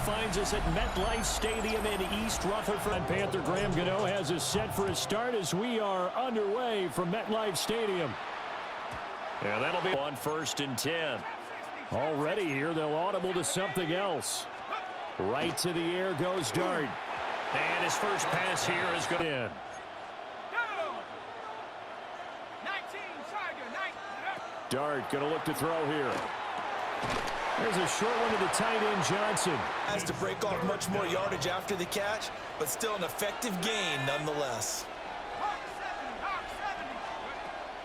Finds us at MetLife Stadium in East Rutherford. And Panther Graham Gano has us set for a start as we are underway from MetLife Stadium. Yeah, that'll be on 1st and 10. Already here, they'll audible to something else. Right to the air goes Dart. And his first pass here is good. In. Dart going to look to throw here. There's a short one to the tight end, Johnson. Has to break off much more yardage after the catch, but still an effective gain nonetheless.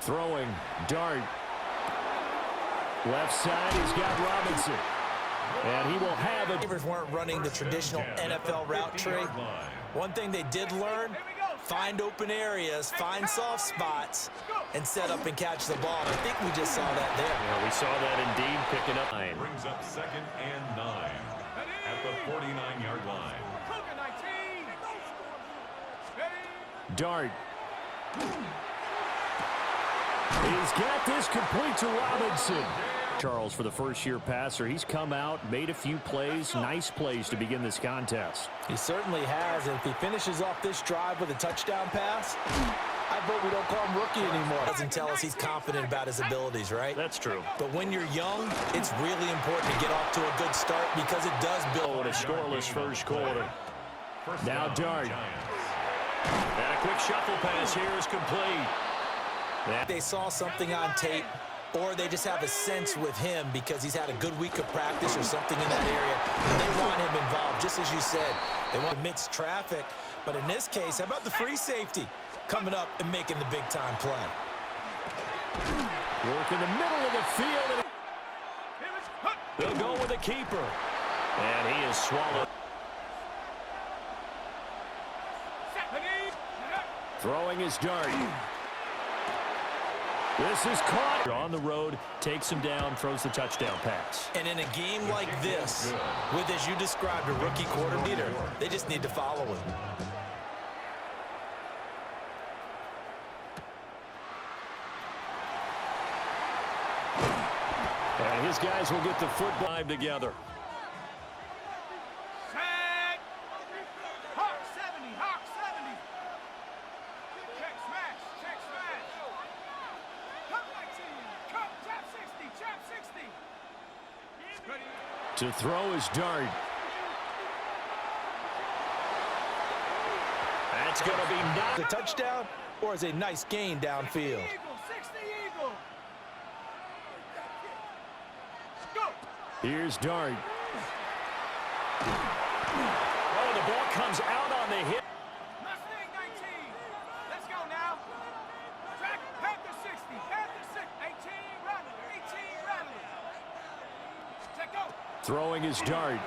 Throwing, Dart. Left side, he's got Robinson. And he will have it. Receivers weren't running the traditional NFL route tree. One thing they did learn, find open areas, find soft spots, and set up and catch the ball. I think we just saw that there. Yeah, we saw that indeed, picking up. Brings up 2nd and 9 at the 49-yard line. Dart. He's got this complete to Robinson. Charles for the first-year passer. He's come out, made a few plays, nice plays to begin this contest. He certainly has. And if he finishes off this drive with a touchdown pass, I vote we don't call him rookie anymore. Doesn't tell us he's confident about his abilities, right? That's true. But when you're young, it's really important to get off to a good start because it does build. A scoreless first quarter. Now Dart. And a quick shuffle pass here is complete. They saw something on tape, or they just have a sense with him because he's had a good week of practice or something in that area, and they want him involved, just as you said. They want to mix traffic, but in this case, how about the free safety coming up and making the big-time play? Work in the middle of the field. They'll go with the keeper. And he is swallowed. Throwing his Dart. This is caught. On the road, takes him down, throws the touchdown pass. And in a game like this, with, as you described, a rookie quarter leader, they just need to follow him. And his guys will get the football together. To throw his Dart. That's going to be not a touchdown or is a nice gain downfield. Here's Dart. Oh, the ball comes out on the hit. Mustang 19. Let's go now. Track Panther 60. Panther 6. 18 Rattler. 18 Rattler. Check go. Throwing his Dart.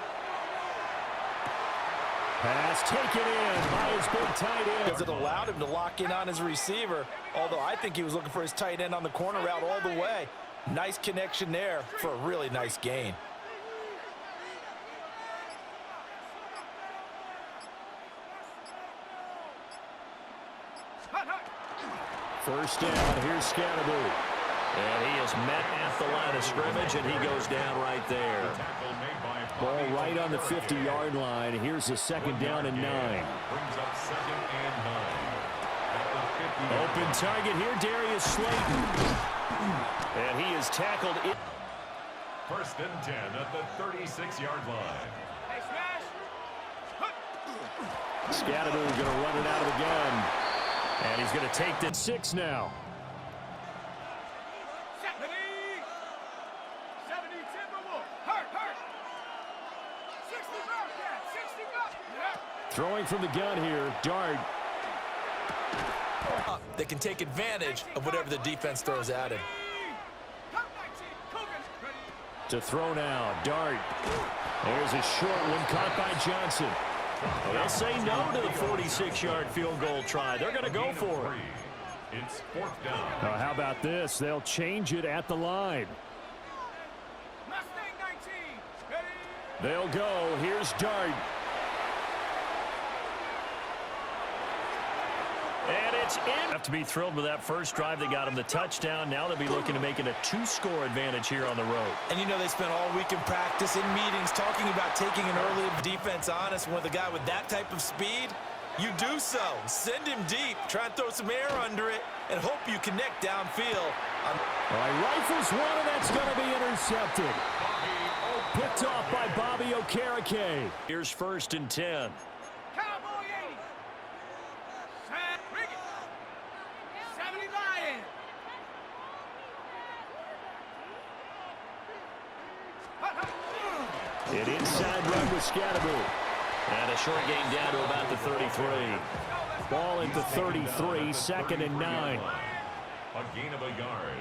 Pass taken in by his big tight end. Because it allowed him to lock in on his receiver, although I think he was looking for his tight end on the corner route all the way. Nice connection there for a really nice gain. First down, here's Scatterby. And he is met at the line of scrimmage, and he goes down right there. Ball right on the 50-yard line. Here's the second down and 9. Brings up 2nd and 9 at the 50-yard line. Open target here, Darius Slayton. And he is tackled. 1st and 10 at the 36-yard line. Hey, smash. Scatterby going to run it out of the gun. And he's going to take the 6 now. 70 Timberwolf. Hurt. 60 Bearcat. 60 Bearcat. Throwing from the gun here, Dart. They can take advantage of whatever the defense throws at him. To throw now, Dart. There's a short one caught by Johnson. They'll say no to the 46-yard field goal try. They're going to go for it. It's 4th down. How about this? They'll change it at the line. Mustang 19. Ready? They'll go. Here's Dart. And it's It's in. Have to be thrilled with that first drive. They got him the touchdown. Now they'll be looking to make it a 2-score advantage here on the road. And you know they spent all week in practice, in meetings, talking about taking an early defense on us. With a guy with that type of speed, you do so. Send him deep. Try and throw some air under it and hope you connect downfield. All right, rifles one, and that's going to be intercepted. Picked off by Bobby Okereke. Here's 1st and 10. Cowboy 80. Sam Riggins. 70 Lion. An inside run with Scatterby. And a short gain down to about the 33. Ball at the 33, 2nd and 9. A gain of a yard.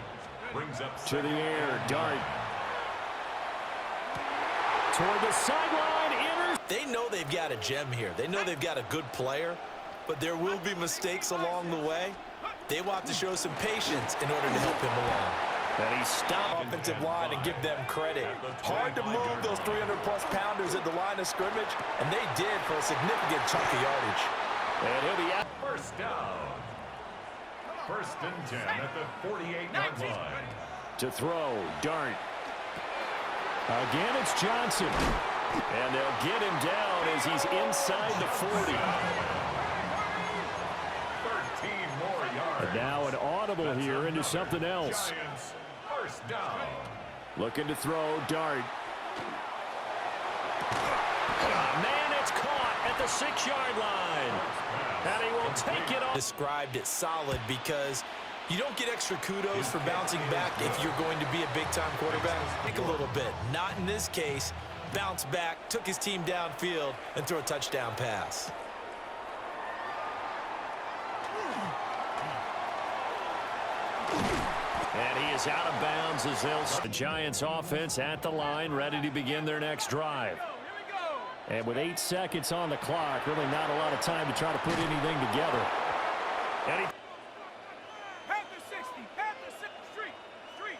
Brings up To the air, Dart. Toward the sideline, They know they've got a gem here. They know they've got a good player, but there will be mistakes along the way. They want to show some patience in order to help him along. And he stopped. Offensive line and give them credit. Hard to move those 300-plus pounders at the line of scrimmage, and they did for a significant chunk of yardage. And he'll be out. first down. 1st and 10 at the 48-yard line. To throw, Dart. Again, it's Johnson. And they'll get him down as he's inside the 40. 13 more yards. And now an audible here into something else. Giants, 1st down. Looking to throw, Dart. Man, it's caught at the 6-yard line. And he will take it off. Described it solid because you don't get extra kudos for bouncing back if you're going to be a big-time quarterback. Take a little bit. Not in this case. Bounce back, took his team downfield, and threw a touchdown pass. And he is out of bounds as they'll... The Giants offense at the line, ready to begin their next drive. And with 8 seconds on the clock, really not a lot of time to try to put anything together. And he... Panther 60. Panther 60. Street.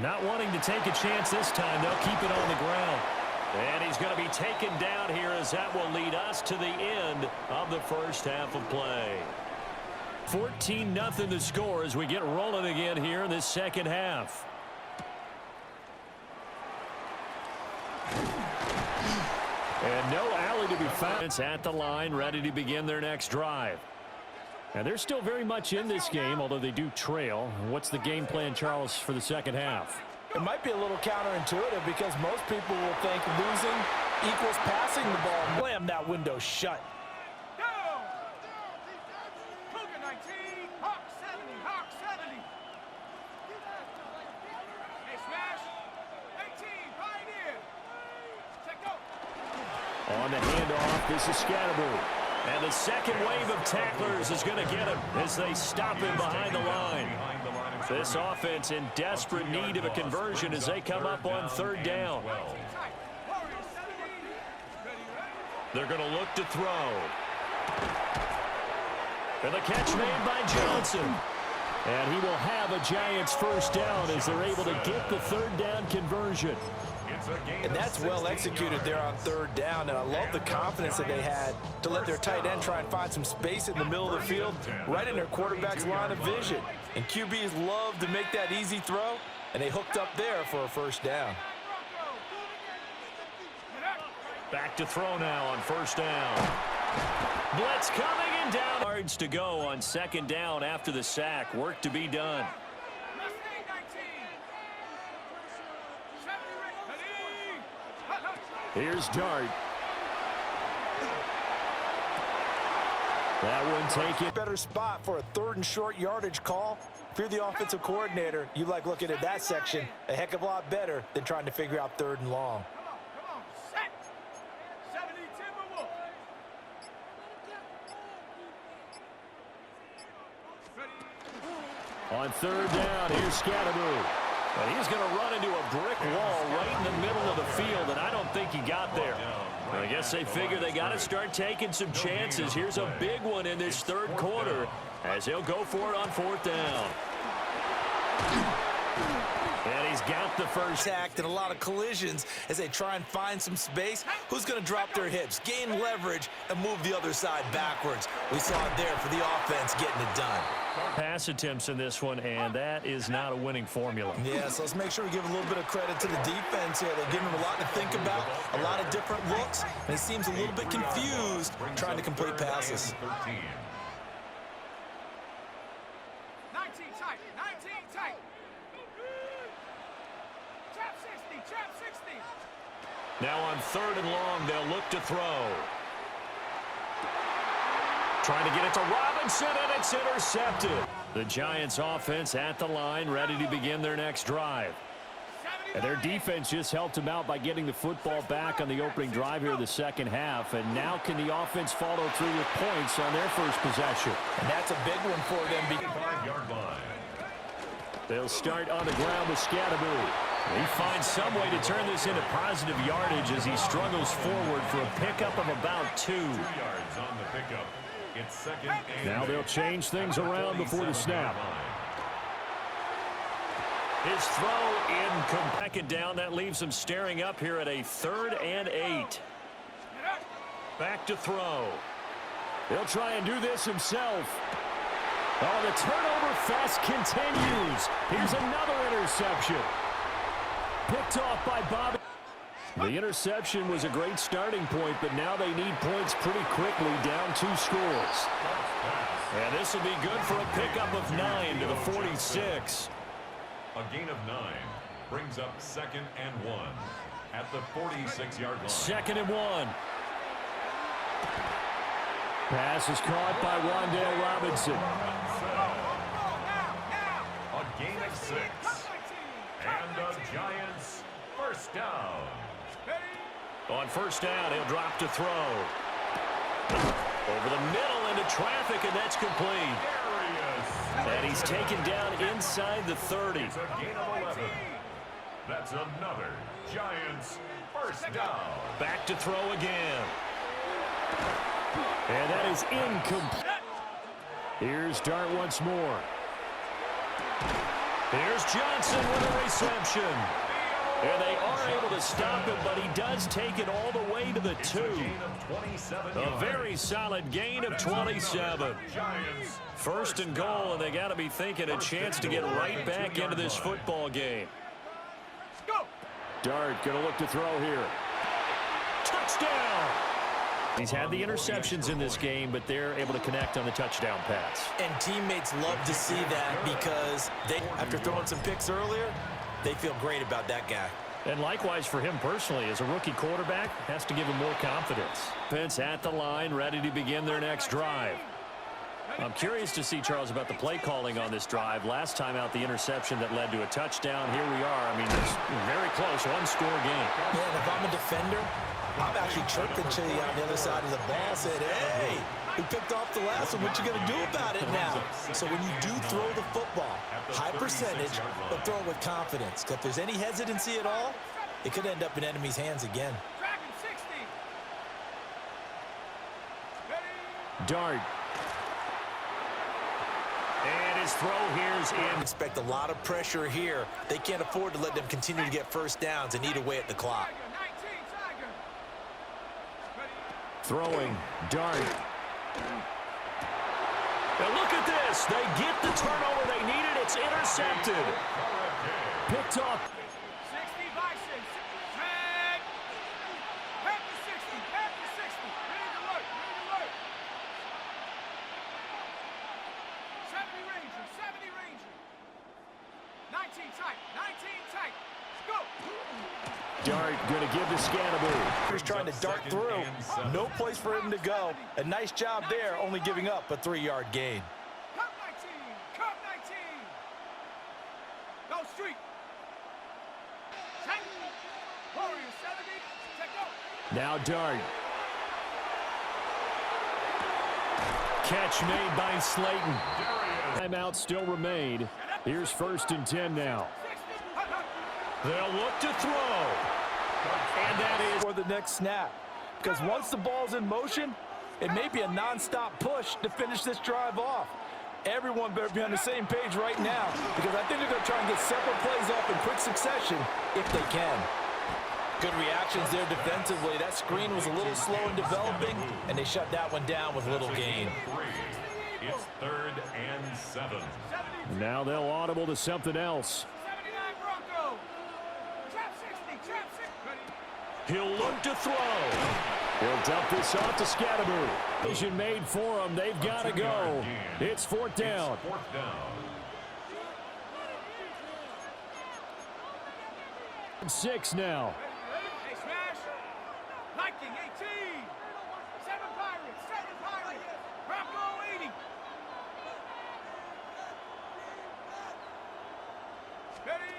Not wanting to take a chance this time. They'll keep it on the ground. And he's going to be taken down here as that will lead us to the end of the first half of play. 14-0 the score as we get rolling again here in this second half. And no alley to be found. It's at the line, ready to begin their next drive. And they're still very much in this game, although they do trail. What's the game plan, Charles, for the second half? It might be a little counterintuitive because most people will think losing equals passing the ball. Slam that window shut. Go! Cougar 19. Hawk 70. Hawk 70. Hey, smash. 18. Pioneer. Check go. On the handoff, this is Scatterby. And the second wave of tacklers is going to get him as they stop him behind the line. This offense in desperate need of a conversion as they come up on 3rd down. They're going to look to throw. And the catch made by Johnson. And he will have a Giants first down as they're able to get the 3rd down conversion. And that's well executed there on 3rd down, and I love the confidence that they had to let their tight end try and find some space in the middle of the field, right in their quarterback's line of vision. And QBs love to make that easy throw, and they hooked up there for a first down. Back to throw now on 1st down. Blitz coming and down. Yards to go on 2nd down after the sack. Work to be done. Here's Dart. That one taken. Better spot for a 3rd and short yardage call. If you're the offensive coordinator, you like looking at that section a heck of a lot better than trying to figure out 3rd and long. Come on, set. 70 Timberwolf. On 3rd down, here's Scatterby. But he's going to run into a brick wall right in the middle of the field, and I don't think he got there. I guess they figure they got to start taking some chances. Here's a big one in this 3rd quarter as he'll go for it on 4th down. And he's got the first. Contact and a lot of collisions as they try and find some space. Who's going to drop their hips, gain leverage, and move the other side backwards? We saw it there for the offense getting it done. Pass attempts in this one, and that is not a winning formula. Yeah, so let's make sure we give a little bit of credit to the defense here. They're giving him a lot to think about, a lot of different looks, and he seems a little bit confused trying to complete passes. 13. 19 tight, 19 tight. Trap 60, trap 60. Now on 3rd and long, they'll look to throw. Trying to get it to Robinson, and it's intercepted. The Giants offense at the line, ready to begin their next drive. And their defense just helped them out by getting the football back on the opening drive here in the second half. And now can the offense follow through with points on their first possession? And that's a big one for them. 5-yard line. They'll start on the ground with Scatterbury. He finds some way to turn this into positive yardage as he struggles forward for a pickup of about 2. 2 yards on the pickup. It's second and Now they'll change things around before the snap. His throw incomplete. Second down, that leaves him staring up here at a 3rd and 8. Back to throw. He'll try and do this himself. Oh, the turnover fest continues. Here's another interception. Picked off by Bobby. The interception was a great starting point, but now they need points pretty quickly, down 2 scores. And this will be good for a pickup of 9 to the 46. A gain of 9 brings up 2nd and 1 at the 46-yard line. 2nd and 1. Pass is caught by Wan'Dale Robinson. A gain of 6. And the Giants first down. On first down, he'll drop to throw. Over the middle into traffic, and that's complete. And he's taken down inside the 30. It's a gain of 11. That's another Giants first down. Back to throw again. And that is incomplete. Here's Dart once more. Here's Johnson with a reception. And they are able to stop him, but he does take it all the way to the 2. A very solid gain of 27. First and goal, and they got to be thinking a chance to get right back into this football game. Dart going to look to throw here. Touchdown! He's had the interceptions in this game, but they're able to connect on the touchdown pass. And teammates love to see that because they, after throwing some picks earlier, they feel great about that guy. And likewise for him personally, as a rookie quarterback, has to give him more confidence. Offense at the line, ready to begin their next drive. I'm curious to see, Charles, about the play calling on this drive. Last time out, the interception that led to a touchdown. Here we are. I mean, it's very close, one-score game. Yeah, and if I'm a defender, I'm actually chirping to you on the other side of the ball, said, hey, we picked off the last one. What you going to do about it now? So when you do throw the football, high percentage, but throw it with confidence. Because if there's any hesitancy at all, it could end up in enemy's hands again. Dart. And his throw here's in. Expect a lot of pressure here. They can't afford to let them continue to get first downs and eat away at the clock. Throwing. Dart. Now look at this. They get the turnover they needed. It's intercepted. Picked off. 60 Bison. Tag. Back to 60. Back to 60. Ready to work. Ready to work. 70 Ranger. 70 Ranger. 19 tight. 19 tight. Go. Dart going to give to Scatterbury. He's trying to dart through. No place for him to go. A nice job there, only giving up a 3-yard gain. Cup 19. Cup 19. Go street. Check. Warriors 70. Check go. Now Dart. Catch made by Slayton. Timeout still remain. Here's 1st and 10 now. They'll look to throw. And that is For the next snap. Because once the ball's in motion, it may be a non-stop push to finish this drive off. Everyone better be on the same page right now because I think they're going to try and get several plays off in quick succession if they can. Good reactions there defensively. That screen was a little slow in developing, and they shut that one down with little gain. It's 3rd and 7. Now they'll audible to something else. 79 Bronco. Trap 60, trap 60. He'll look to throw. He'll dump this off to Scatterby. Vision made for him. They've got to go. It's 4th down. It's 4th down. 6 now. Hey, smash. Viking 18. 7 Pirates, 7 Pirates. Bronco 80. Ready.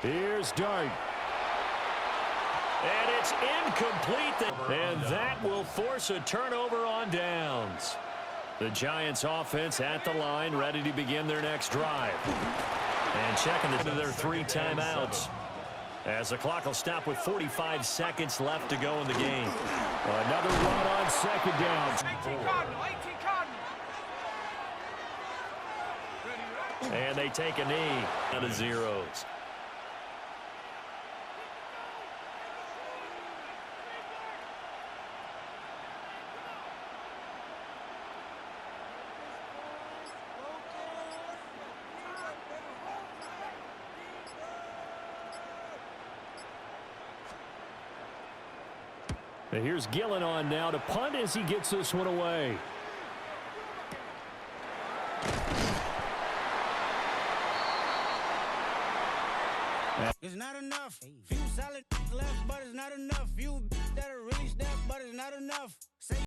Here's Dart. And it's incomplete. And that will force a turnover on downs. The Giants offense at the line, ready to begin their next drive. And checking into their 3 timeouts. As the clock will stop with 45 seconds left to go in the game. Another run on 2nd down. 18 Cardinal, 18 Cardinal. Ready. And they take a knee out of zeros. And here's Gillen on now to punt as he gets this one away. It's not enough. Few solid left, but it's not enough. Few that'll really step, but it's not enough. Say